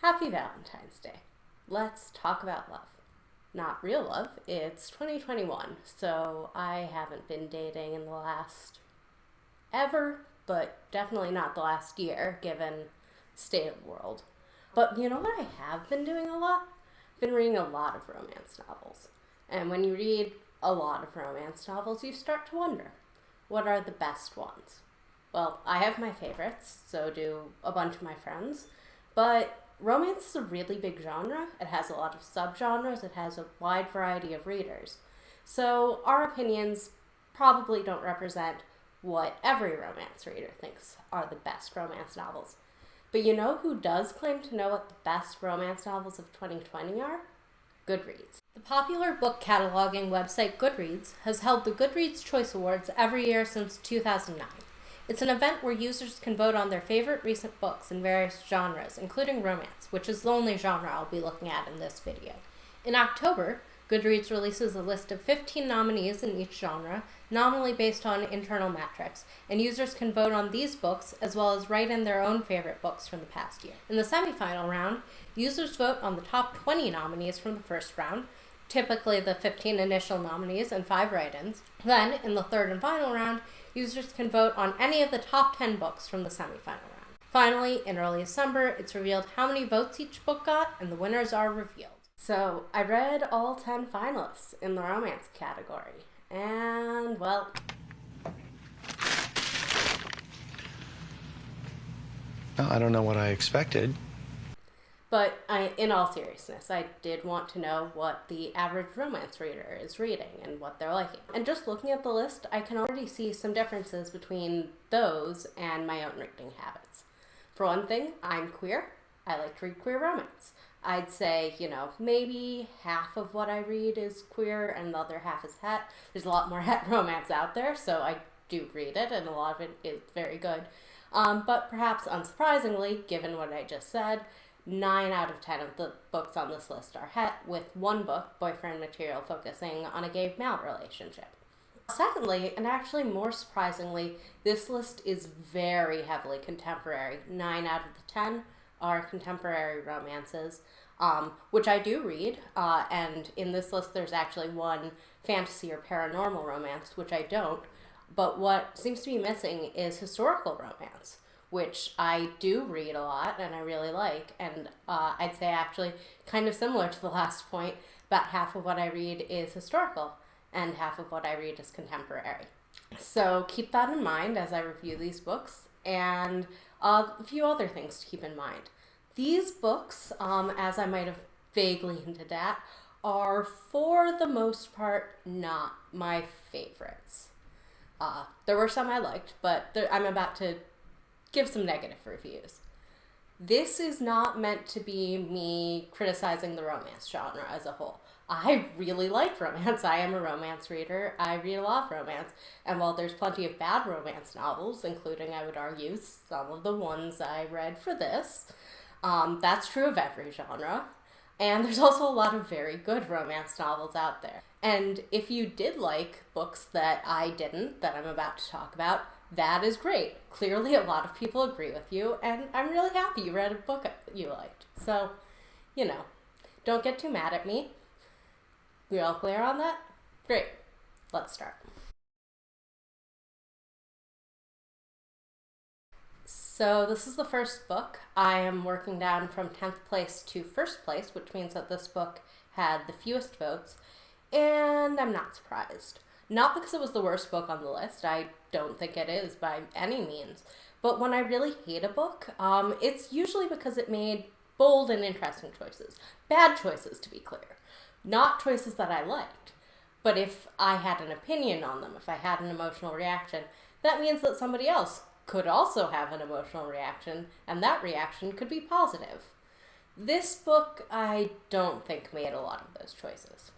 Happy Valentine's Day. Let's talk about love. Not real love, it's 2021, so I haven't been dating in the last ever, but definitely not the last year, given state of the world. But you know what I have been doing a lot? Been reading a lot of romance novels. And when you read a lot of romance novels, you start to wonder, what are the best ones? Well, I have my favorites, so do a bunch of my friends, but romance is a really big genre. It has a lot of subgenres. It has a wide variety of readers. So our opinions probably don't represent what every romance reader thinks are the best romance novels. But you know who does claim to know what the best romance novels of 2020 are? Goodreads. The popular book cataloging website Goodreads has held the Goodreads Choice Awards every year since 2009. It's an event where users can vote on their favorite recent books in various genres, including romance, which is the only genre I'll be looking at in this video. In October, Goodreads releases a list of 15 nominees in each genre, nominally based on internal metrics, and users can vote on these books as well as write in their own favorite books from the past year. In the semifinal round, users vote on the top 20 nominees from the first round, typically the 15 initial nominees and 5 write-ins. Then, in the third and final round, users can vote on any of the top 10 books from the semifinal round. Finally, in early December, it's revealed how many votes each book got, and the winners are revealed. So, I read all 10 finalists in the romance category, and, well... Well, I don't know what I expected. But in all seriousness, I did want to know what the average romance reader is reading and what they're liking. And just looking at the list, I can already see some differences between those and my own reading habits. For one thing, I'm queer. I like to read queer romance. I'd say, maybe half of what I read is queer and the other half is het. There's a lot more het romance out there, so I do read it, and a lot of it is very good. But perhaps unsurprisingly, given what I just said, 9 out of 10 of the books on this list are het, with one book, boyfriend material, focusing on a gay-male relationship. Secondly, and actually more surprisingly, this list is very heavily contemporary. 9 out of the 10 are contemporary romances, which I do read, and in this list there's actually one fantasy or paranormal romance, which I don't, but what seems to be missing is historical romance, which I do read a lot and I really like, and I'd say actually kind of similar to the last point, about half of what I read is historical and half of what I read is contemporary. So keep that in mind as I review these books, and a few other things to keep in mind. These books, as I might have vaguely hinted at, are for the most part not my favorites. There were some I liked, but I'm about to give some negative reviews. This is not meant to be me criticizing the romance genre as a whole. I really like romance. I am a romance reader. I read a lot of romance. And while there's plenty of bad romance novels, including, I would argue, some of the ones I read for this, that's true of every genre. And there's also a lot of very good romance novels out there. And if you did like books that I didn't, that I'm about to talk about, that is great. Clearly a lot of people agree with you, and I'm really happy you read a book you liked. So, don't get too mad at me. We all clear on that? Great. Let's start. So this is the first book. I am working down from 10th place to 1st place, which means that this book had the fewest votes, and I'm not surprised. Not because it was the worst book on the list. I don't think it is by any means. But when I really hate a book, it's usually because it made bold and interesting choices. Bad choices, to be clear. Not choices that I liked. But if I had an opinion on them, if I had an emotional reaction, that means that somebody else could also have an emotional reaction, and that reaction could be positive. This book, I don't think made a lot of those choices.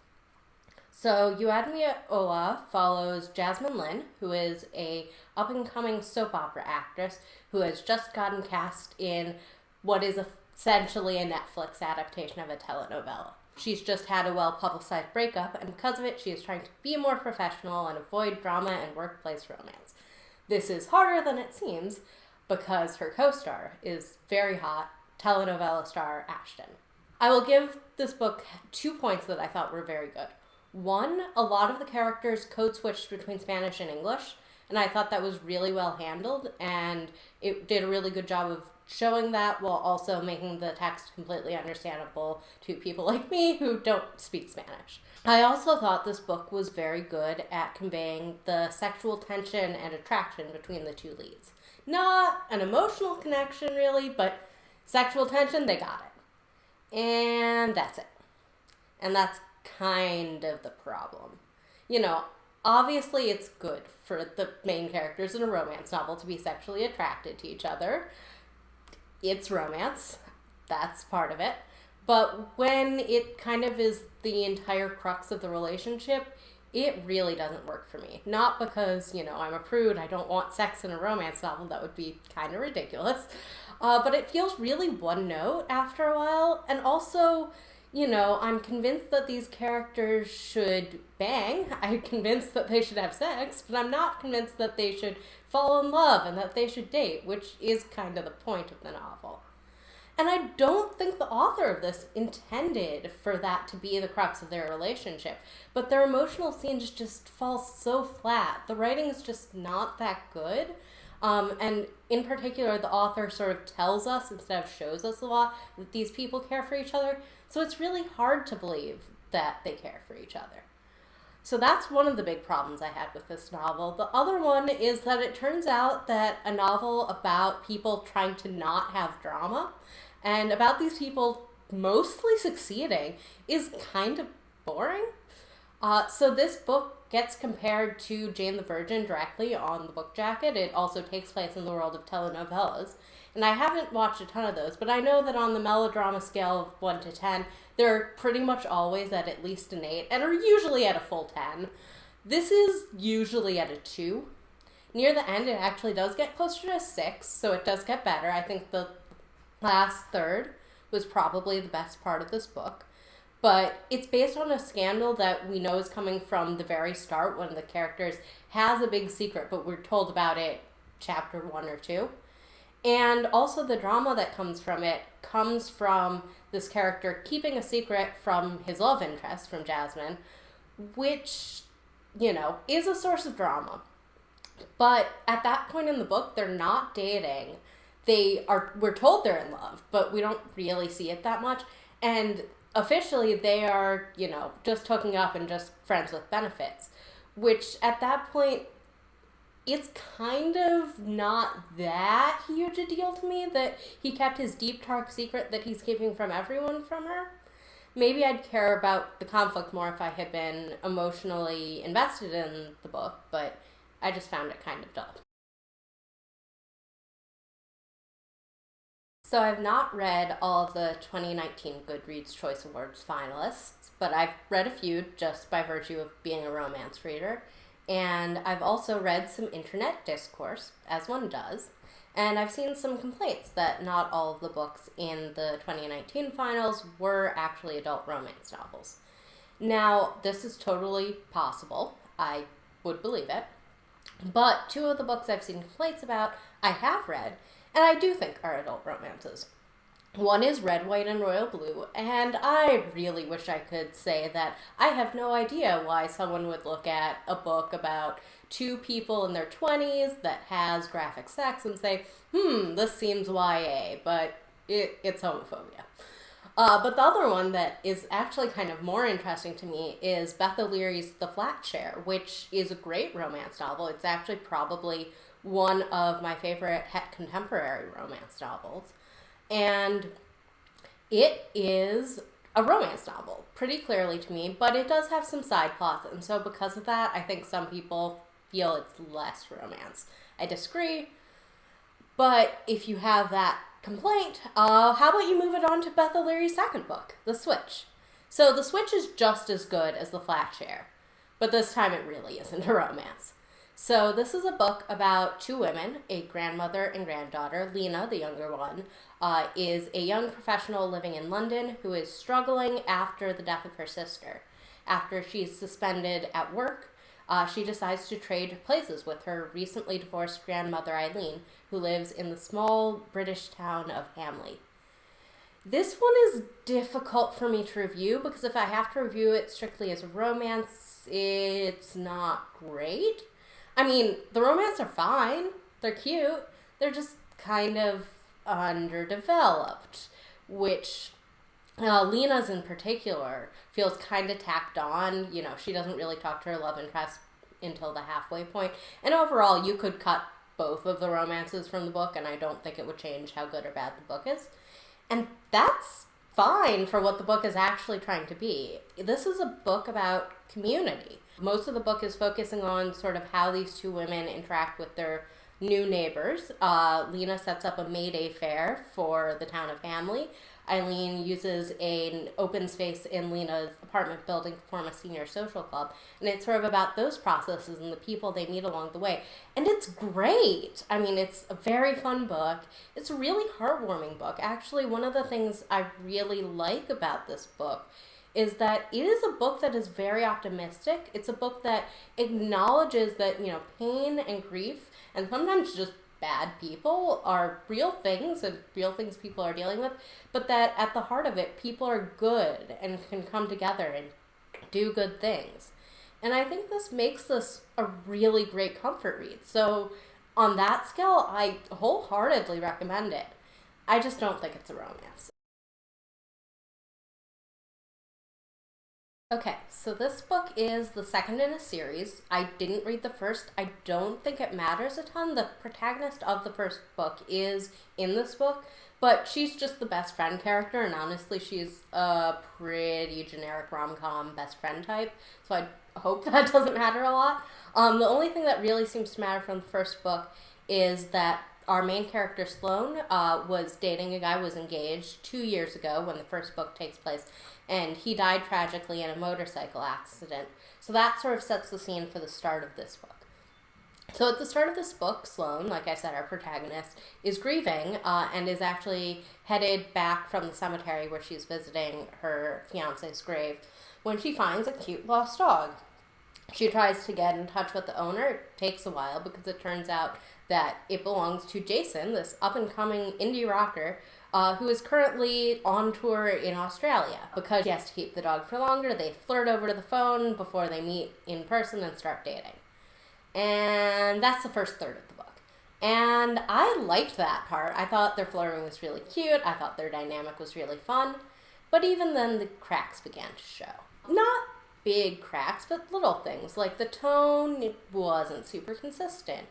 So, You Had Me at Hola follows Jasmine Lin, who is a up-and-coming soap opera actress who has just gotten cast in what is essentially a Netflix adaptation of a telenovela. She's just had a well-publicized breakup, and because of it, she is trying to be more professional and avoid drama and workplace romance. This is harder than it seems because her co-star is very hot, telenovela star Ashton. I will give this book 2 points that I thought were very good. One, a lot of the characters code switched between Spanish and English, and I thought that was really well handled, and it did a really good job of showing that while also making the text completely understandable to people like me who don't speak Spanish. I also thought this book was very good at conveying the sexual tension and attraction between the two leads. Not an emotional connection, really, but sexual tension, they got it. And that's it. And that's kind of the problem. You know, obviously it's good for the main characters in a romance novel to be sexually attracted to each other. It's romance. That's part of it. But when it kind of is the entire crux of the relationship, it really doesn't work for me. Not because, you know, I'm a prude, I don't want sex in a romance novel, that would be kind of ridiculous. But it feels really one note after a while, and also, you know, I'm convinced that these characters should bang. I'm convinced that they should have sex, but I'm not convinced that they should fall in love and that they should date, which is kind of the point of the novel. And I don't think the author of this intended for that to be the crux of their relationship, but their emotional scenes just fall so flat. The writing is just not that good. And in particular, the author sort of tells us instead of shows us a lot that these people care for each other. So it's really hard to believe that they care for each other. So that's one of the big problems I had with this novel. The other one is that it turns out that a novel about people trying to not have drama and about these people mostly succeeding is kind of boring. So this book gets compared to Jane the Virgin directly on the book jacket. It also takes place in the world of telenovelas. And I haven't watched a ton of those, but I know that on the melodrama scale of 1 to 10, they're pretty much always at least an 8, and are usually at a full 10. This is usually at a 2. Near the end, it actually does get closer to a 6, so it does get better. I think the last third was probably the best part of this book. But it's based on a scandal that we know is coming from the very start. One of the characters has a big secret, but we're told about it chapter 1 or 2. And also the drama that comes from it comes from this character keeping a secret from his love interest, from Jasmine, which, you know, is a source of drama. But at that point in the book, they're not dating. We're told they're in love, but we don't really see it that much. And officially, they are, you know, just hooking up and just friends with benefits, which at that point, it's kind of not that huge a deal to me that he kept his deep, dark secret that he's keeping from everyone from her. Maybe I'd care about the conflict more if I had been emotionally invested in the book, but I just found it kind of dull. So I've not read all of the 2019 Goodreads Choice Awards finalists, but I've read a few just by virtue of being a romance reader. And I've also read some internet discourse, as one does, and I've seen some complaints that not all of the books in the 2019 finals were actually adult romance novels. Now, this is totally possible. I would believe it. But 2 of the books I've seen complaints about, I have read, and I do think are adult romances. One is Red, White, and Royal Blue, and I really wish I could say that I have no idea why someone would look at a book about 2 people in their 20s that has graphic sex and say, this seems YA, but it's homophobia. But the other one that is actually kind of more interesting to me is Beth O'Leary's The Flat Share, which is a great romance novel. It's actually probably one of my favorite contemporary romance novels. And it is a romance novel, pretty clearly to me, but it does have some side plots, and so because of that, I think some people feel it's less romance. I disagree, but if you have that complaint, how about you move it on to Beth O'Leary's second book, The Switch. So The Switch is just as good as The Flat Share, but this time it really isn't a romance. So this is a book about 2 women, a grandmother and granddaughter. Lena, the younger one, is a young professional living in London who is struggling after the death of her sister. After she's suspended at work, she decides to trade places with her recently divorced grandmother Eileen, who lives in the small British town of Hamley. This one is difficult for me to review because if I have to review it strictly as a romance, it's not great. I mean, the romance are fine. They're cute. They're just kind of underdeveloped, which Lena's in particular feels kind of tacked on. You know, she doesn't really talk to her love interest until the halfway point. And overall, you could cut both of the romances from the book, and I don't think it would change how good or bad the book is. And that's fine for what the book is actually trying to be. This is a book about community. Most of the book is focusing on sort of how these two women interact with their new neighbors. Lena sets up a May Day fair for the town of Hamley. Eileen uses an open space in Lena's apartment building to form a senior social club. And it's sort of about those processes and the people they meet along the way. And it's great. I mean, it's a very fun book. It's a really heartwarming book. Actually, one of the things I really like about this book is that it is a book that is very optimistic. It's a book that acknowledges that, you know, pain and grief and sometimes just bad people are real things and real things people are dealing with, but that at the heart of it, people are good and can come together and do good things. And I think this makes this a really great comfort read. So on that scale, I wholeheartedly recommend it. I just don't think it's a romance. Okay, so this book is the second in a series. I didn't read the first. I don't think it matters a ton. The protagonist of the first book is in this book, but she's just the best friend character, and honestly, she's a pretty generic rom-com best friend type, so I hope that doesn't matter a lot. The only thing that really seems to matter from the first book is that our main character, Sloane, was dating a guy who was engaged 2 years ago when the first book takes place, and he died tragically in a motorcycle accident. So that sort of sets the scene for the start of this book. So at the start of this book, Sloane, like I said, our protagonist, is grieving and is actually headed back from the cemetery where she's visiting her fiancé's grave when she finds a cute lost dog. She tries to get in touch with the owner. It takes a while because it turns out that it belongs to Jason, this up-and-coming indie rocker, who is currently on tour in Australia. Because he has to keep the dog for longer, they flirt over the phone before they meet in person and start dating. And that's the first third of the book. And I liked that part. I thought their flirting was really cute. I thought their dynamic was really fun. But even then, the cracks began to show. Not big cracks, but little things. Like the tone, it wasn't super consistent.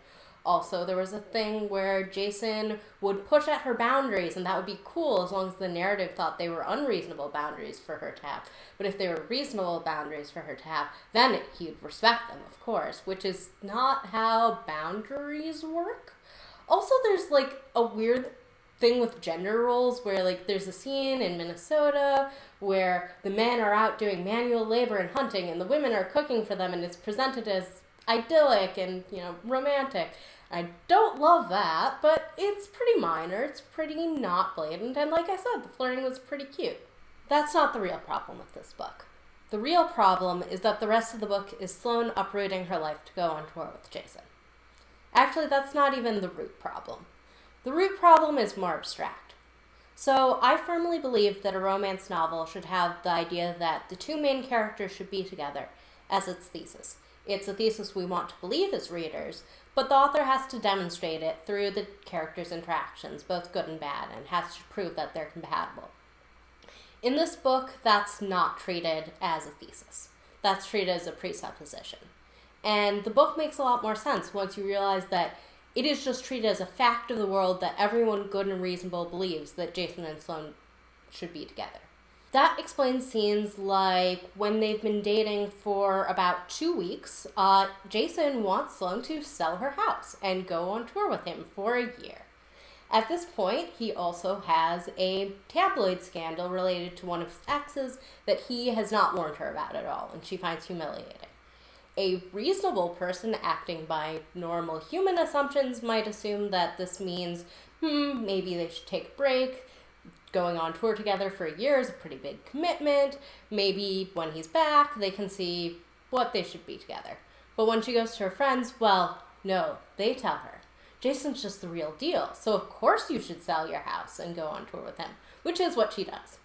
Also, there was a thing where Jason would push at her boundaries, and that would be cool as long as the narrative thought they were unreasonable boundaries for her to have. But if they were reasonable boundaries for her to have, then he'd respect them, of course, which is not how boundaries work. Also, there's like a weird thing with gender roles where like there's a scene in Minnesota where the men are out doing manual labor and hunting and the women are cooking for them, and it's presented as idyllic and, you know, romantic. I don't love that, but it's pretty minor. It's pretty not blatant, and like I said, the flirting was pretty cute. That's not the real problem with this book. The real problem is that the rest of the book is Sloane uprooting her life to go on tour with Jason. Actually, that's not even the root problem. The root problem is more abstract. So I firmly believe that a romance novel should have the idea that the two main characters should be together as its thesis. It's a thesis we want to believe as readers, but the author has to demonstrate it through the characters' interactions, both good and bad, and has to prove that they're compatible. In this book, that's not treated as a thesis. That's treated as a presupposition. And the book makes a lot more sense once you realize that it is just treated as a fact of the world that everyone good and reasonable believes that Jason and Sloane should be together. That explains scenes like when they've been dating for about 2 weeks, Jason wants Sloane to sell her house and go on tour with him for a year. At this point, he also has a tabloid scandal related to one of his exes that he has not warned her about at all, and she finds humiliating. A reasonable person acting by normal human assumptions might assume that this means, maybe they should take a break. Going on tour together for a year is a pretty big commitment. Maybe when he's back, they can see what they should be together. But when she goes to her friends, well, no, they tell her, Jason's just the real deal, so of course you should sell your house and go on tour with him. which is what she does.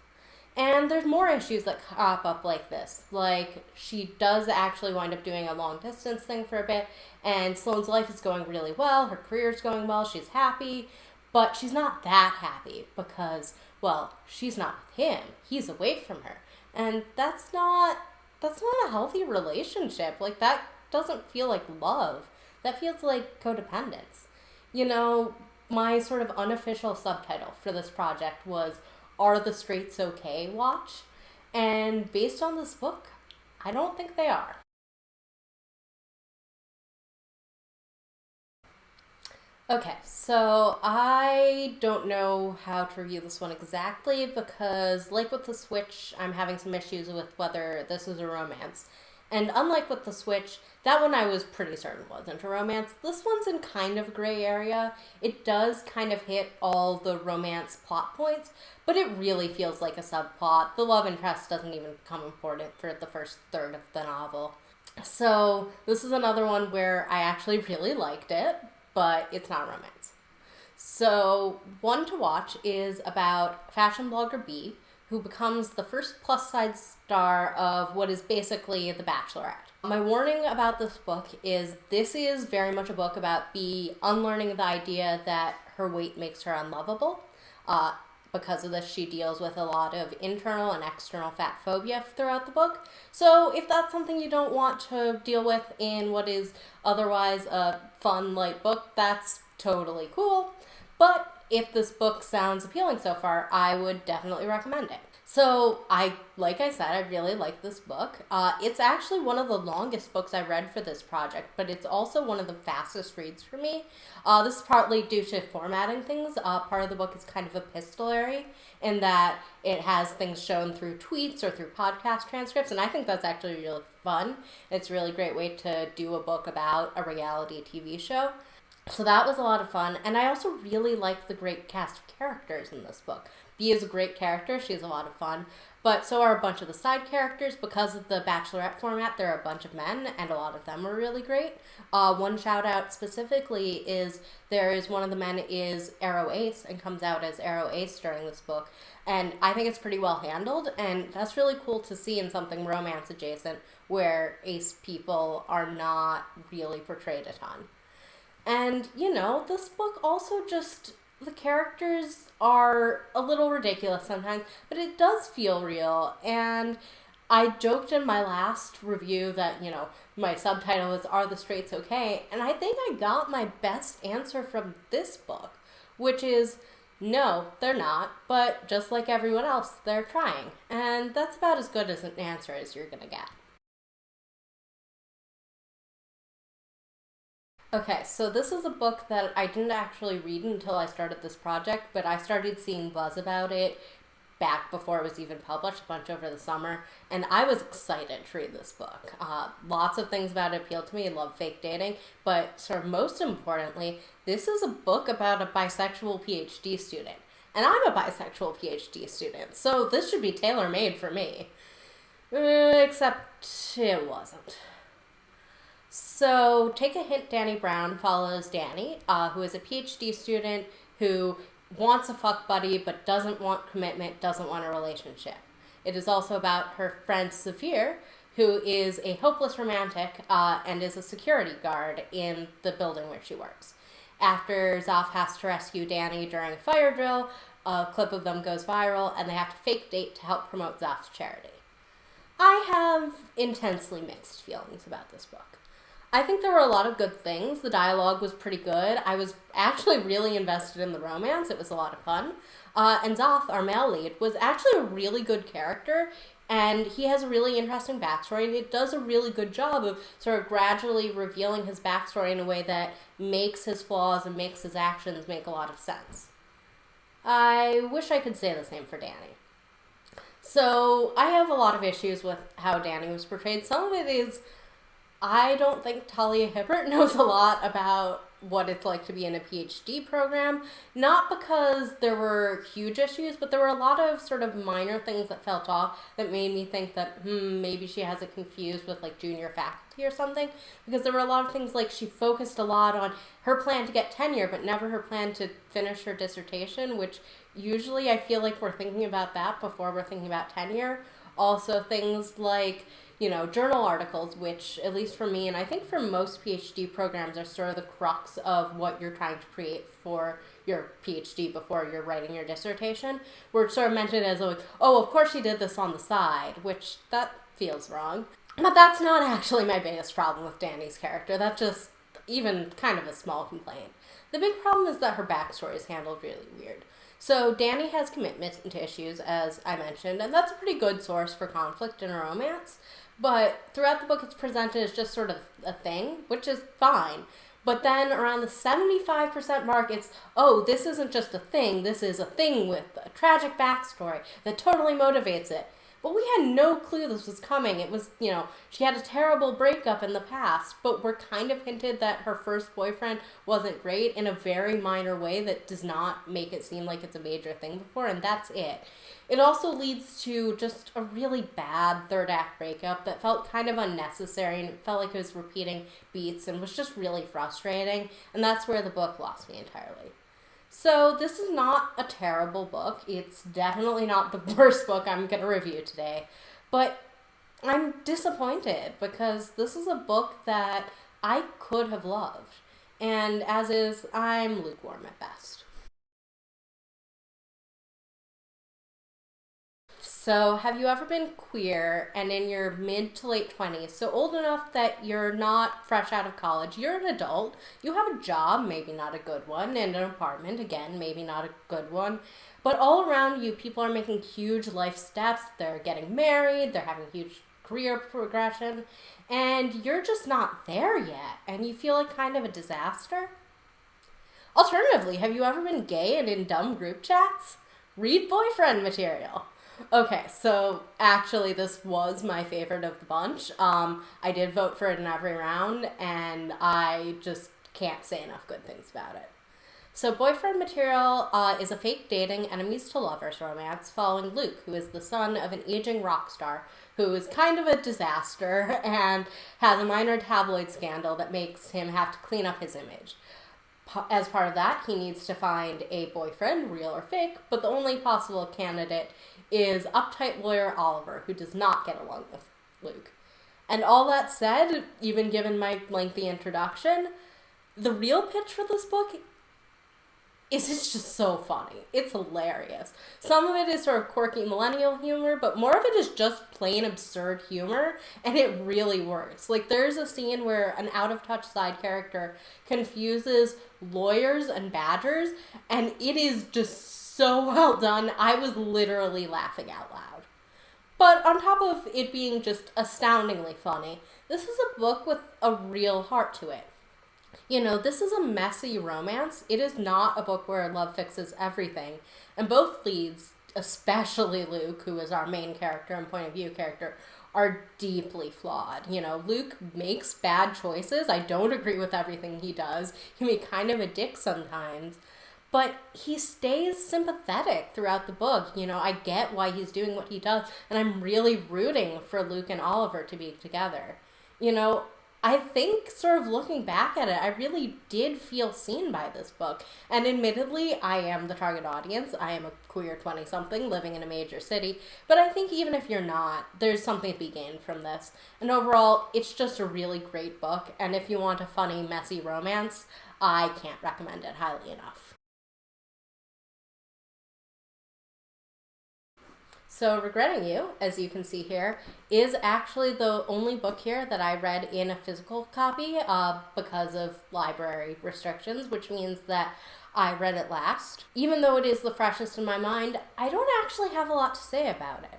And there's more issues that crop up like this. Like, she does actually wind up doing a long distance thing for a bit, and Sloane's life is going really well, her career's going well, she's happy, but she's not that happy because, well, she's not with him. He's away from her. And that's not a healthy relationship. Like, that doesn't feel like love. That feels like codependence. You know, my sort of unofficial subtitle for this project was Are the Straights Okay? Watch. And based on this book, I don't think they are. Okay, so I don't know how to review this one exactly because, like with The Switch, I'm having some issues with whether this is a romance. And unlike with The Switch, that one I was pretty certain wasn't a romance. This one's in kind of a gray area. It does kind of hit all the romance plot points, but it really feels like a subplot. The love interest doesn't even become important for the first third of the novel. So this is another one where I actually really liked it, but it's not a romance. So one to watch is about fashion blogger B, who becomes the first plus-size star of what is basically The Bachelorette. My warning about this book is this is very much a book about B unlearning the idea that her weight makes her unlovable. Because of this, she deals with a lot of internal and external fat phobia throughout the book. So if that's something you don't want to deal with in what is otherwise a fun, light book, that's totally cool. But if this book sounds appealing so far, I would definitely recommend it. So like I said, I really like this book. It's actually one of the longest books I read for this project, but it's also one of the fastest reads for me. This is partly due to formatting things. Part of the book is kind of epistolary in that it has things shown through tweets or through podcast transcripts, and I think that's actually really fun. It's a really great way to do a book about a reality TV show. So that was a lot of fun, and I also really like the great cast of characters in this book. Bea is a great character, she's a lot of fun, but so are a bunch of the side characters. Because of the Bachelorette format, there are a bunch of men, and a lot of them are really great. One shout out specifically is one of the men is Arrow Ace, and comes out as Arrow Ace during this book, and I think it's pretty well handled, and that's really cool to see in something romance adjacent, where ace people are not really portrayed a ton. And, you know, this book also the characters are a little ridiculous sometimes, but it does feel real. And I joked in my last review that, you know, my subtitle is Are the Straights Okay? And I think I got my best answer from this book, which is no, they're not, but just like everyone else, they're trying. And that's about as good as an answer as you're gonna get. Okay, so this is a book that I didn't actually read until I started this project, but I started seeing buzz about it back before it was even published, a bunch over the summer, and I was excited to read this book. Lots of things about it appealed to me. I love fake dating, but sort of most importantly, this is a book about a bisexual PhD student, and I'm a bisexual PhD student, so this should be tailor-made for me. Except it wasn't. So, take a hint, Dani Brown follows Dani, who is a PhD student who wants a fuck buddy but doesn't want commitment, doesn't want a relationship. It is also about her friend Zafir, who is a hopeless romantic and is a security guard in the building where she works. After Zaf has to rescue Dani during a fire drill, a clip of them goes viral and they have to fake date to help promote Zaf's charity. I have intensely mixed feelings about this book. I think there were a lot of good things. The dialogue was pretty good. I was actually really invested in the romance. It was a lot of fun. And Zaf, our male lead, was actually a really good character, and he has a really interesting backstory, and it does a really good job of sort of gradually revealing his backstory in a way that makes his flaws and makes his actions make a lot of sense. I wish I could say the same for Dani. So I have a lot of issues with how Dani was portrayed. Some of it is I don't think Talia Hibbert knows a lot about what it's like to be in a PhD program, not because there were huge issues, but there were a lot of sort of minor things that felt off that made me think that, maybe she has it confused with like junior faculty or something, because there were a lot of things like she focused a lot on her plan to get tenure, but never her plan to finish her dissertation, which usually I feel like we're thinking about that before we're thinking about tenure. Also things like, journal articles, which, at least for me, and I think for most PhD programs, are sort of the crux of what you're trying to create for your PhD before you're writing your dissertation, were sort of mentioned as like, oh, of course she did this on the side, which that feels wrong. But that's not actually my biggest problem with Dani's character. That's just even kind of a small complaint. The big problem is that her backstory is handled really weird. So Dani has commitment issues, as I mentioned, and that's a pretty good source for conflict in a romance. But throughout the book, it's presented as just sort of a thing, which is fine. But then around the 75% mark, it's, oh, this isn't just a thing. This is a thing with a tragic backstory that totally motivates it. But we had no clue this was coming. It was, she had a terrible breakup in the past, but we're kind of hinted that her first boyfriend wasn't great in a very minor way that does not make it seem like it's a major thing before, and that's it. It also leads to just a really bad third act breakup that felt kind of unnecessary, and it felt like it was repeating beats and was just really frustrating, and that's where the book lost me entirely. So this is not a terrible book. It's definitely not the worst book I'm going to review today, but I'm disappointed because this is a book that I could have loved, and as is, I'm lukewarm at best. So, have you ever been queer and in your mid to late 20s, so old enough that you're not fresh out of college, you're an adult, you have a job, maybe not a good one, and an apartment, again, maybe not a good one, but all around you, people are making huge life steps, they're getting married, they're having huge career progression, and you're just not there yet, and you feel like kind of a disaster? Alternatively, have you ever been gay and in dumb group chats? Read boyfriend material. Okay, so actually this was my favorite of the bunch. I did vote for it in every round, and I just can't say enough good things about it. So Boyfriend Material is a fake dating, enemies to lovers romance following Luke, who is the son of an aging rock star who is kind of a disaster and has a minor tabloid scandal that makes him have to clean up his image. As part of that, he needs to find a boyfriend, real or fake, but the only possible candidate is uptight lawyer Oliver, who does not get along with Luke. And all that said, even given my lengthy introduction, the real pitch for this book is it's just so funny. It's hilarious. Some of it is sort of quirky millennial humor, but more of it is just plain absurd humor, and it really works. Like, there's a scene where an out-of-touch side character confuses lawyers and badgers, and it is just so well done. I was literally laughing out loud. But on top of it being just astoundingly funny, this is a book with a real heart to it. This is a messy romance. It is not a book where love fixes everything. And both leads, especially Luke, who is our main character and point of view character, are deeply flawed. Luke makes bad choices. I don't agree with everything he does. He may be kind of a dick sometimes. But he stays sympathetic throughout the book. I get why he's doing what he does, and I'm really rooting for Luke and Oliver to be together. I think, sort of looking back at it, I really did feel seen by this book. And admittedly, I am the target audience. I am a queer 20-something living in a major city. But I think even if you're not, there's something to be gained from this. And overall, it's just a really great book. And if you want a funny, messy romance, I can't recommend it highly enough. So Regretting You, as you can see here, is actually the only book here that I read in a physical copy because of library restrictions, which means that I read it last. Even though it is the freshest in my mind, I don't actually have a lot to say about it.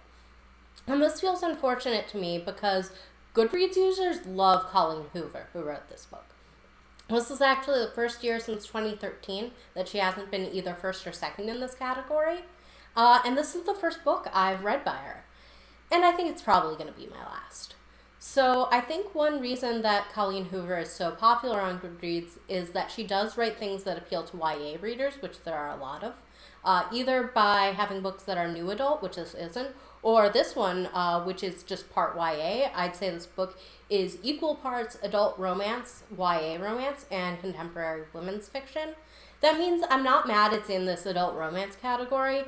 And this feels unfortunate to me because Goodreads users love Colleen Hoover, who wrote this book. This is actually the first year since 2013 that she hasn't been either first or second in this category. And this is the first book I've read by her. And I think it's probably going to be my last. So I think one reason that Colleen Hoover is so popular on Goodreads is that she does write things that appeal to YA readers, which there are a lot of, either by having books that are new adult, which this isn't, or this one, which is just part YA. I'd say this book is equal parts adult romance, YA romance, and contemporary women's fiction. That means I'm not mad it's in this adult romance category.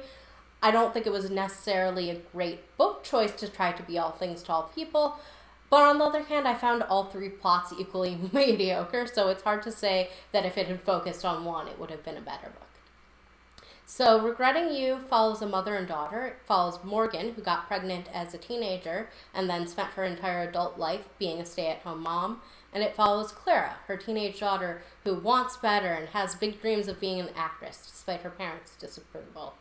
I don't think it was necessarily a great book choice to try to be all things to all people. But on the other hand, I found all three plots equally mediocre, so it's hard to say that if it had focused on one, it would have been a better book. So Regretting You follows a mother and daughter. It follows Morgan, who got pregnant as a teenager and then spent her entire adult life being a stay-at-home mom. And it follows Clara, her teenage daughter, who wants better and has big dreams of being an actress, despite her parents' disapproval.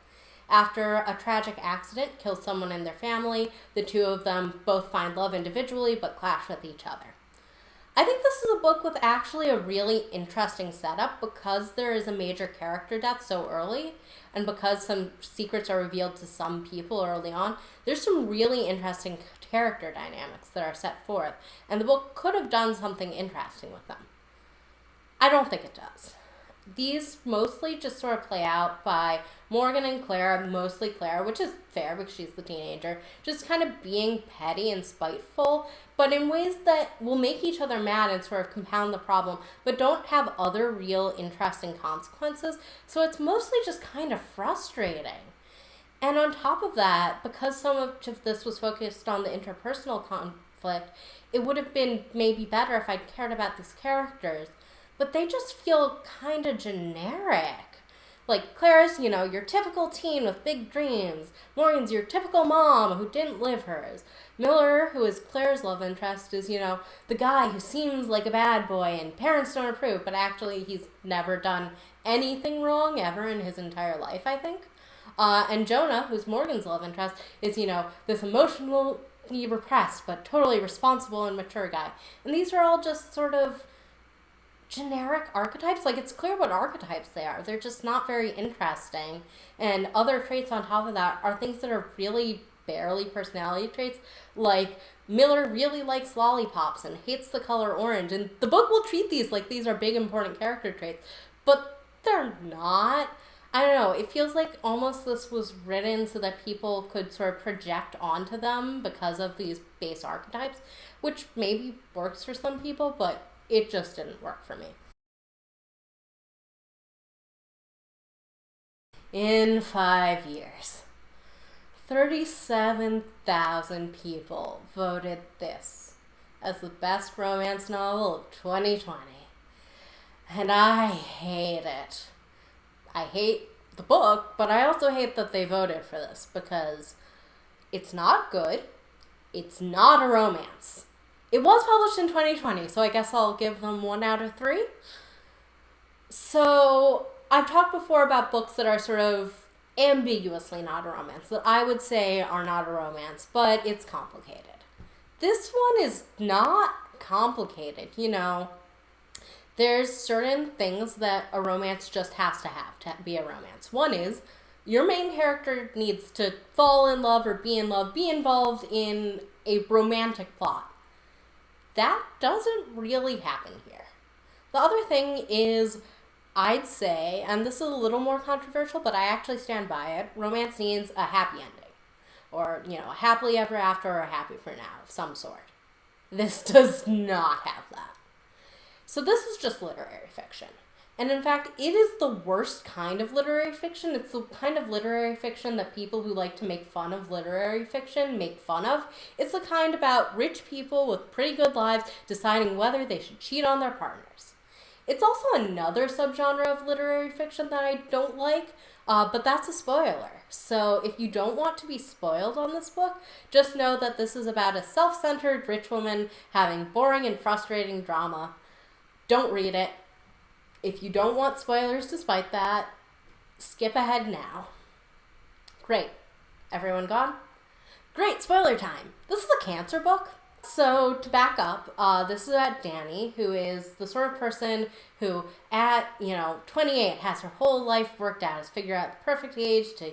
After a tragic accident kills someone in their family, the two of them both find love individually but clash with each other. I think this is a book with actually a really interesting setup because there is a major character death so early, and because some secrets are revealed to some people early on. There's some really interesting character dynamics that are set forth, and the book could have done something interesting with them. I don't think it does. These mostly just sort of play out by Morgan and Clara, mostly Clara, which is fair because she's the teenager, just kind of being petty and spiteful, but in ways that will make each other mad and sort of compound the problem, but don't have other real interesting consequences, so it's mostly just kind of frustrating. And on top of that, because so much of this was focused on the interpersonal conflict, it would have been maybe better if I'd cared about these characters, but they just feel kind of generic. Like, Claire's, your typical teen with big dreams. Morgan's your typical mom who didn't live hers. Miller, who is Claire's love interest, is, the guy who seems like a bad boy and parents don't approve, but actually he's never done anything wrong ever in his entire life, I think. And Jonah, who's Morgan's love interest, is, this emotionally repressed but totally responsible and mature guy. And these are all just sort of generic archetypes. Like, it's clear what archetypes they are. They're just not very interesting. And other traits on top of that are things that are really barely personality traits. Like, Miller really likes lollipops and hates the color orange. And the book will treat these like these are big, important character traits. But they're not. I don't know. It feels like almost this was written so that people could sort of project onto them because of these base archetypes, which maybe works for some people, but it just didn't work for me. In 5 years, 37,000 people voted this as the best romance novel of 2020. And I hate it. I hate the book, but I also hate that they voted for this because it's not good. It's not a romance. It was published in 2020, so I guess I'll give them 1 out of 3. So I've talked before about books that are sort of ambiguously not a romance, that I would say are not a romance, but it's complicated. This one is not complicated, There's certain things that a romance just has to have to be a romance. One is your main character needs to fall in love or be in love, be involved in a romantic plot. That doesn't really happen here. The other thing is, I'd say, and this is a little more controversial, but I actually stand by it, romance needs a happy ending. Or, a happily ever after or a happy for now of some sort. This does not have that. So this is just literary fiction. And in fact, it is the worst kind of literary fiction. It's the kind of literary fiction that people who like to make fun of literary fiction make fun of. It's the kind about rich people with pretty good lives deciding whether they should cheat on their partners. It's also another subgenre of literary fiction that I don't like, but that's a spoiler. So if you don't want to be spoiled on this book, just know that this is about a self-centered rich woman having boring and frustrating drama. Don't read it. If you don't want spoilers despite that, skip ahead now. Great. Everyone gone? Great, spoiler time. This is a cancer book. So to back up, this is about Dani, who is the sort of person who at, 28 has her whole life worked out, has figured out the perfect age to,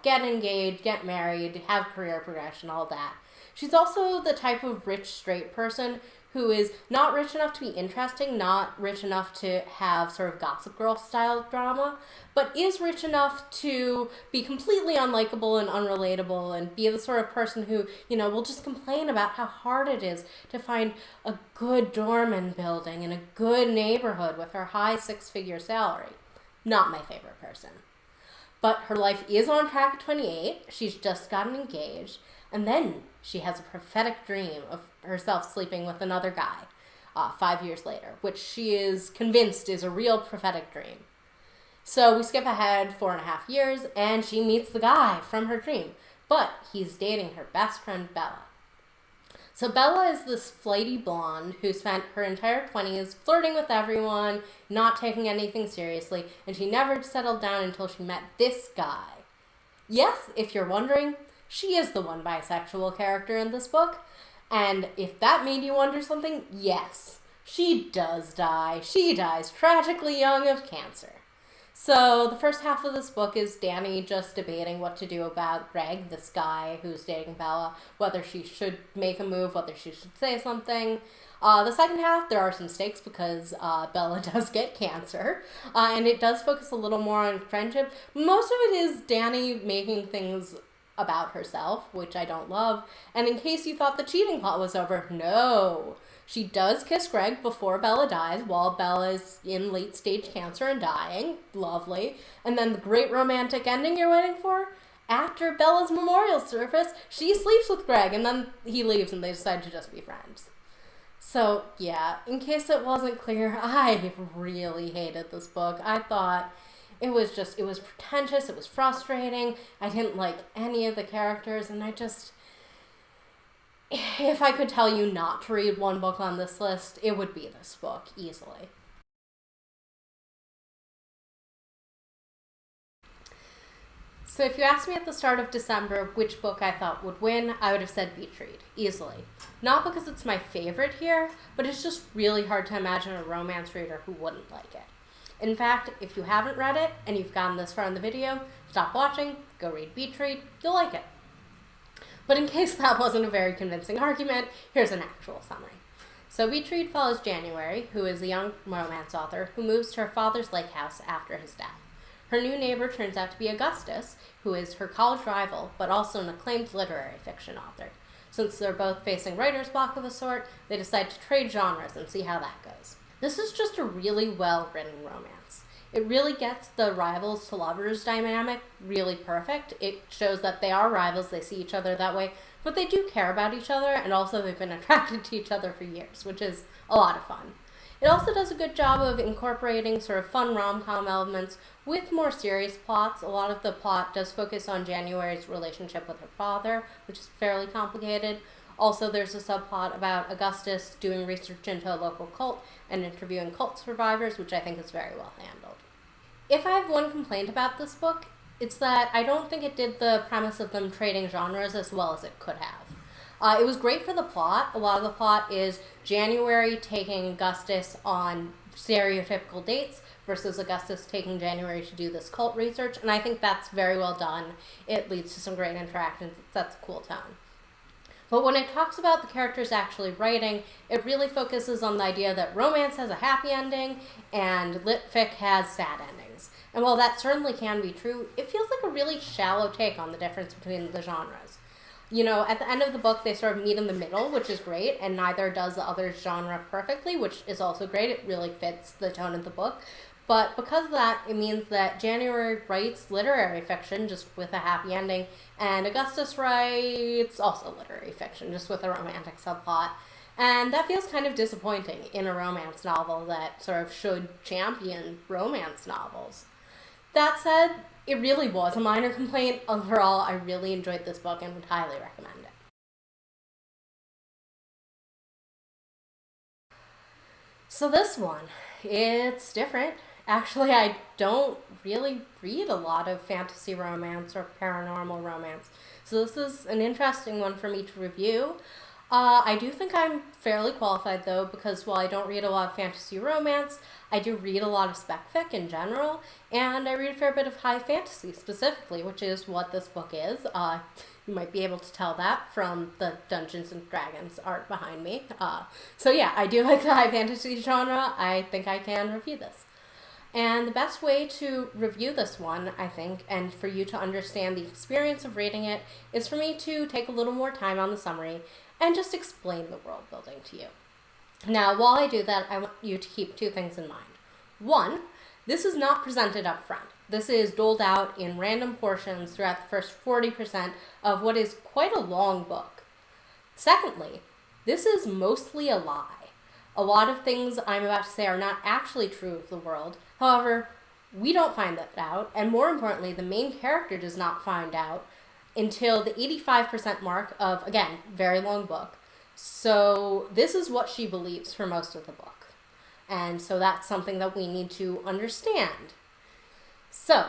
get engaged, get married, have career progression, all that. She's also the type of rich straight person who is not rich enough to be interesting, not rich enough to have sort of Gossip Girl style drama, but is rich enough to be completely unlikable and unrelatable and be the sort of person who, will just complain about how hard it is to find a good doorman building in a good neighborhood with her high six-figure salary. Not my favorite person. But her life is on track at 28. She's just gotten engaged. And then she has a prophetic dream of herself sleeping with another guy 5 years later, which she is convinced is a real prophetic dream. So we skip ahead 4.5 years, and she meets the guy from her dream, but he's dating her best friend, Bella. So Bella is this flighty blonde who spent her entire 20s flirting with everyone, not taking anything seriously, and she never settled down until she met this guy. Yes, if you're wondering, she is the one bisexual character in this book. And if that made you wonder something, yes, she does die. She dies tragically young of cancer. So the first half of this book is Dani just debating what to do about Greg, this guy who's dating Bella, whether she should make a move, whether she should say something. The second half, there are some stakes because Bella does get cancer, and it does focus a little more on friendship. Most of it is Dani making things about herself, which I don't love. And in case you thought the cheating plot was over, no. She does kiss Greg before Bella dies, while Bella is in late-stage cancer and dying. Lovely. And then the great romantic ending you're waiting for? After Bella's memorial service, she sleeps with Greg, and then he leaves and they decide to just be friends. So, yeah, in case it wasn't clear, I really hated this book. I thought it was pretentious, it was frustrating, I didn't like any of the characters, and if I could tell you not to read one book on this list, it would be this book, easily. So if you asked me at the start of December which book I thought would win, I would have said Beach Read, easily. Not because it's my favorite here, but it's just really hard to imagine a romance reader who wouldn't like it. In fact, if you haven't read it and you've gotten this far in the video, stop watching, go read Beach Read, you'll like it. But in case that wasn't a very convincing argument, here's an actual summary. So Beach Read follows January, who is a young romance author who moves to her father's lake house after his death. Her new neighbor turns out to be Augustus, who is her college rival, but also an acclaimed literary fiction author. Since they're both facing writer's block of a sort, they decide to trade genres and see how that goes. This is just a really well-written romance. It really gets the rivals to lovers dynamic really perfect. It shows that they are rivals, they see each other that way, but they do care about each other, and also they've been attracted to each other for years, which is a lot of fun. It also does a good job of incorporating sort of fun rom-com elements with more serious plots. A lot of the plot does focus on January's relationship with her father, which is fairly complicated. Also, there's a subplot about Augustus doing research into a local cult and interviewing cult survivors, which I think is very well handled. If I have one complaint about this book, it's that I don't think it did the premise of them trading genres as well as it could have. It was great for the plot. A lot of the plot is January taking Augustus on stereotypical dates versus Augustus taking January to do this cult research, and I think that's very well done. It leads to some great interactions. That's a cool tone. But when it talks about the characters actually writing, it really focuses on the idea that romance has a happy ending and lit fic has sad endings. And while that certainly can be true, it feels like a really shallow take on the difference between the genres. At the end of the book, they sort of meet in the middle, which is great, and neither does the other's genre perfectly, which is also great. It really fits the tone of the book. But because of that, it means that January writes literary fiction just with a happy ending, and Augustus writes also literary fiction just with a romantic subplot. And that feels kind of disappointing in a romance novel that sort of should champion romance novels. That said, it really was a minor complaint. Overall, I really enjoyed this book and would highly recommend it. So this one, it's different. Actually, I don't really read a lot of fantasy romance or paranormal romance, so this is an interesting one for me to review. I do think I'm fairly qualified, though, because while I don't read a lot of fantasy romance, I do read a lot of spec fic in general, and I read a fair bit of high fantasy specifically, which is what this book is. You might be able to tell that from the Dungeons and Dragons art behind me. So yeah, I do like the high fantasy genre. I think I can review this. And the best way to review this one, I think, and for you to understand the experience of reading it, is for me to take a little more time on the summary and just explain the world building to you. Now, while I do that, I want you to keep two things in mind. One, this is not presented up front. This is doled out in random portions throughout the first 40% of what is quite a long book. Secondly, this is mostly a lie. A lot of things I'm about to say are not actually true of the world. However, we don't find that out, and more importantly, the main character does not find out until the 85% mark of, again, very long book. So this is what she believes for most of the book. And so that's something that we need to understand. So,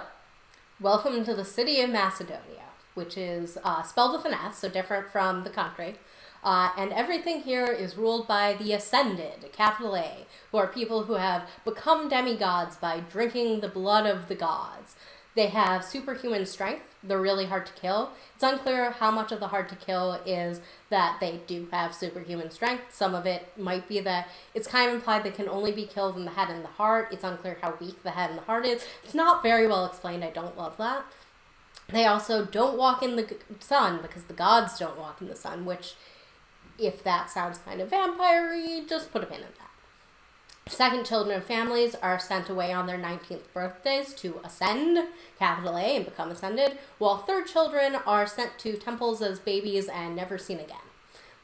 welcome to the city of Macedonia, which is spelled with an S, so different from the country. And everything here is ruled by the Ascended, capital A, who are people who have become demigods by drinking the blood of the gods. They have superhuman strength. They're really hard to kill. It's unclear how much of the hard to kill is that they do have superhuman strength. Some of it might be that it's kind of implied they can only be killed in the head and the heart. It's unclear how weak the head and the heart is. It's not very well explained. I don't love that. They also don't walk in the sun because the gods don't walk in the sun, which, if that sounds kind of vampire-y, just put a pin in that. Second children and families are sent away on their 19th birthdays to ascend, capital A, and become ascended, while third children are sent to temples as babies and never seen again.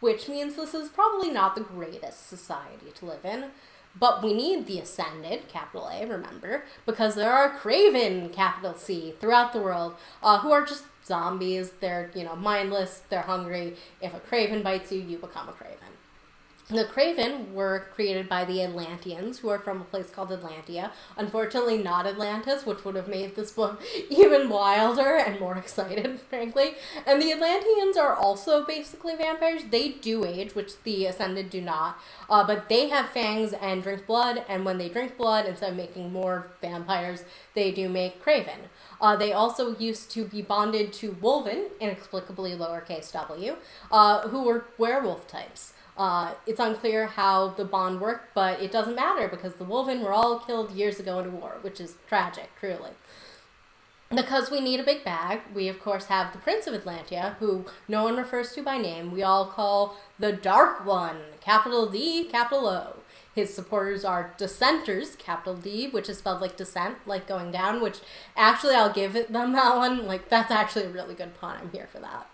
Which means this is probably not the greatest society to live in. But we need the ascended, capital A, remember, because there are craven, capital C, throughout the world, who are just zombies. They're, mindless, they're hungry. If a craven bites you, you become a craven. The Craven were created by the Atlanteans, who are from a place called Atlantia. Unfortunately, not Atlantis, which would have made this book even wilder and more excited, frankly. And the Atlanteans are also basically vampires. They do age, which the Ascended do not. But they have fangs and drink blood, and when they drink blood, instead of making more vampires, they do make Craven. They also used to be bonded to Wolven, inexplicably lowercase w, who were werewolf types. It's unclear how the bond worked, but it doesn't matter because the Wolven were all killed years ago in a war, which is tragic, truly. Because we need a big bag, we of course have the Prince of Atlantia, who no one refers to by name. We all call the Dark One, capital D, capital O. His supporters are dissenters, capital D, which is spelled like descent, like going down, which actually I'll give them that one. That's actually a really good pun. I'm here for that.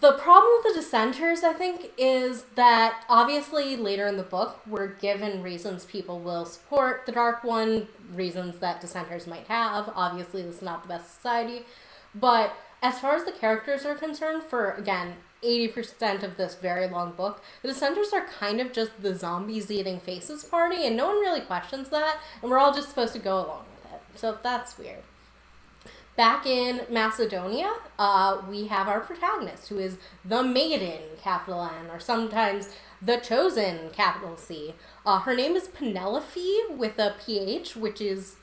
The problem with the dissenters, I think, is that obviously later in the book, we're given reasons people will support the Dark One, reasons that dissenters might have. Obviously, this is not the best society. But as far as the characters are concerned, for, again, 80% of this very long book, the dissenters are kind of just the zombies eating faces party, and no one really questions that, and we're all just supposed to go along with it. So that's weird. Back in Macedonia, we have our protagonist, who is the Maiden, capital N, or sometimes the Chosen, capital C. Her name is Penelope with a PH, which is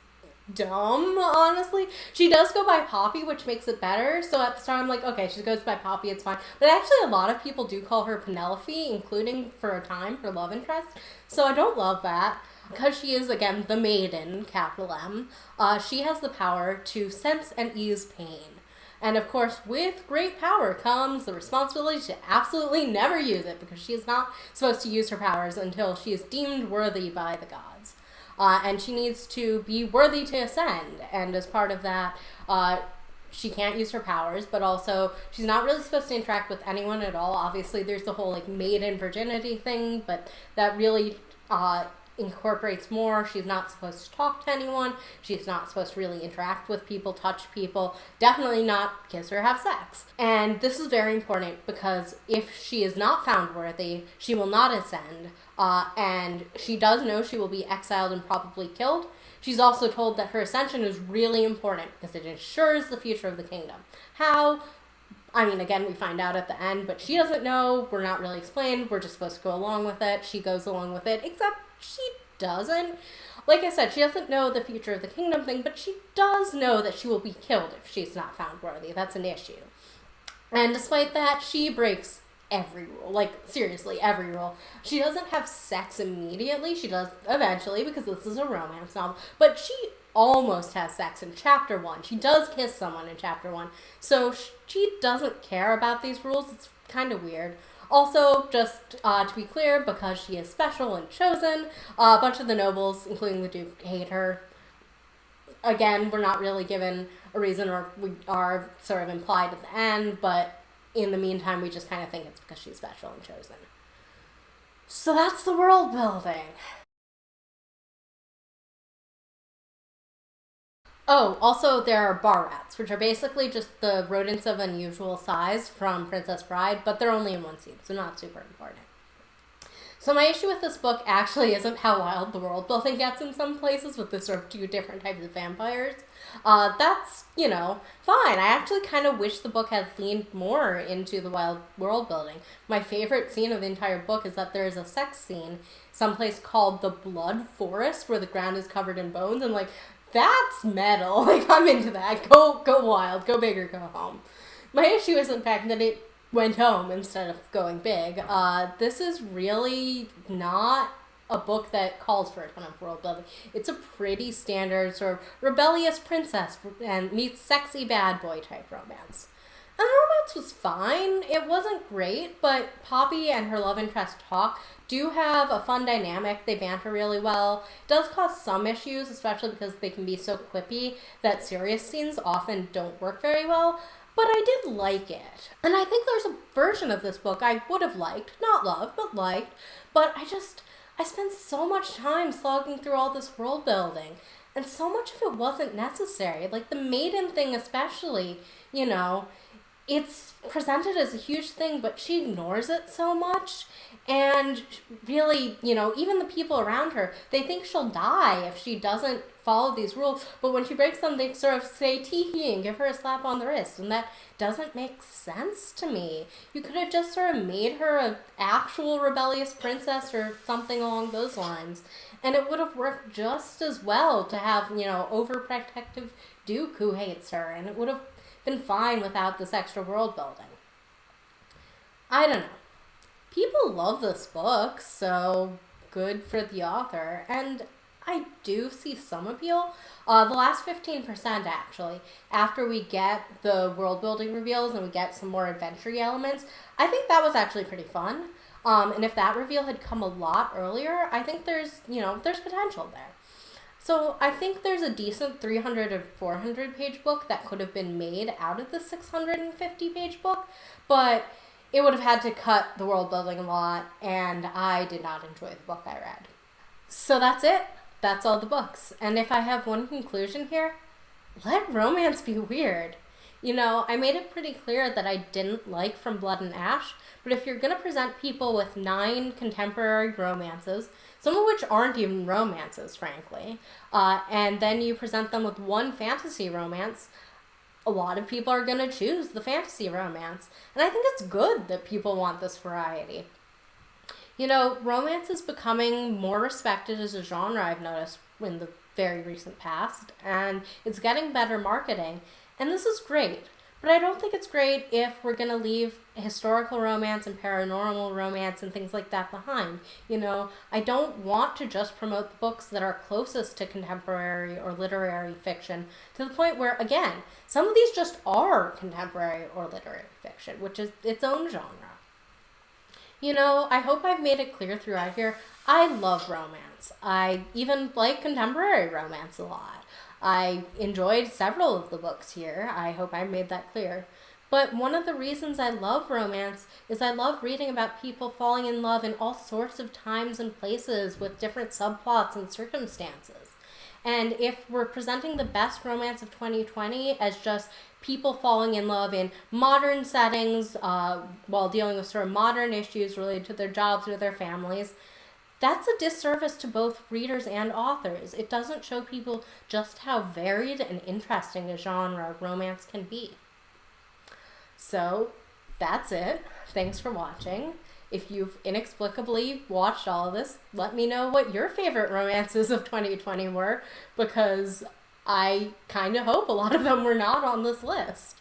dumb, honestly. She does go by Poppy, which makes it better. So at the start, I'm like, okay, she goes by Poppy, it's fine. But actually, a lot of people do call her Penelope, including, for a time, her love interest. So I don't love that. Because she is, again, the Maiden, capital M, she has the power to sense and ease pain. And of course, with great power comes the responsibility to absolutely never use it, because she is not supposed to use her powers until she is deemed worthy by the gods. And she needs to be worthy to ascend, and as part of that, she can't use her powers, but also she's not really supposed to interact with anyone at all. Obviously, there's the whole, maiden virginity thing, but that really incorporates more. She's not supposed to talk to anyone. She's not supposed to really interact with people, touch people, definitely not kiss or have sex. And this is very important because if she is not found worthy, she will not ascend, and she does know she will be exiled and probably killed. She's also told that her ascension is really important because it ensures the future of the kingdom. How? I mean, again, we find out at the end, but she doesn't know. We're not really explained. We're just supposed to go along with it. She goes along with it, except she doesn't. Like I said, she doesn't know the future of the kingdom thing, but she does know that she will be killed if she's not found worthy. That's an issue. And despite that, she breaks every rule. Like, seriously, every rule. She doesn't have sex immediately. She does eventually, because this is a romance novel. But she almost has sex in chapter 1. She does kiss someone in chapter 1. So she doesn't care about these rules. It's kind of weird. Also, just to be clear, because she is special and chosen, a bunch of the nobles, including the Duke, hate her. Again, we're not really given a reason, or we are sort of implied at the end, but in the meantime, we just kind of think it's because she's special and chosen. So that's the world building. Oh, also there are bar rats, which are basically just the rodents of unusual size from Princess Bride, but they're only in one scene, so not super important. So my issue with this book actually isn't how wild the world building gets in some places with the sort of 2 different types of vampires. That's, fine. I actually kind of wish the book had leaned more into the wild world building. My favorite scene of the entire book is that there is a sex scene someplace called the Blood Forest where the ground is covered in bones, and that's metal. I'm into that. Go wild. Go big or go home. My issue is the fact that it went home instead of going big. This is really not a book that calls for a ton of world building. It's a pretty standard sort of rebellious princess and meets sexy bad boy type romance. And the romance was fine. It wasn't great, but Poppy and her love interest Hawk do have a fun dynamic. They banter really well. It does cause some issues, especially because they can be so quippy that serious scenes often don't work very well. But I did like it. And I think there's a version of this book I would have liked. Not loved, but liked. But I spent so much time slogging through all this world building. And so much of it wasn't necessary. The maiden thing especially, it's presented as a huge thing, but she ignores it so much. And really, even the people around her, they think she'll die if she doesn't follow these rules. But when she breaks them, they sort of say tee-hee and give her a slap on the wrist. And that doesn't make sense to me. You could have just sort of made her an actual rebellious princess or something along those lines. And it would have worked just as well to have, overprotective Duke who hates her. And it would have been fine without this extra world building. I don't know. People love this book, so good for the author. And I do see some appeal. The last 15% actually, after we get the world building reveals and we get some more adventure-y elements, I think that was actually pretty fun. And if that reveal had come a lot earlier, I think there's potential there. So I think there's a decent 300 or 400 page book that could have been made out of the 650 page book, but it would have had to cut the world building a lot, and I did not enjoy the book I read. So that's it. That's all the books. And if I have one conclusion here, let romance be weird. I made it pretty clear that I didn't like From Blood and Ash, but if you're going to present people with 9 contemporary romances, some of which aren't even romances, frankly, and then you present them with 1 fantasy romance, a lot of people are going to choose the fantasy romance. And I think it's good that people want this variety. Romance is becoming more respected as a genre, I've noticed, in the very recent past, and it's getting better marketing. And this is great. But I don't think it's great if we're going to leave historical romance and paranormal romance and things like that behind. I don't want to just promote the books that are closest to contemporary or literary fiction to the point where, again, some of these just are contemporary or literary fiction, which is its own genre. I hope I've made it clear throughout here, I love romance. I even like contemporary romance a lot. I enjoyed several of the books here. I hope I made that clear. But one of the reasons I love romance is I love reading about people falling in love in all sorts of times and places with different subplots and circumstances. And if we're presenting the best romance of 2020 as just people falling in love in modern settings while dealing with sort of modern issues related to their jobs or their families, that's a disservice to both readers and authors. It doesn't show people just how varied and interesting a genre romance can be. So that's it. Thanks for watching. If you've inexplicably watched all of this, let me know what your favorite romances of 2020 were, because I kind of hope a lot of them were not on this list.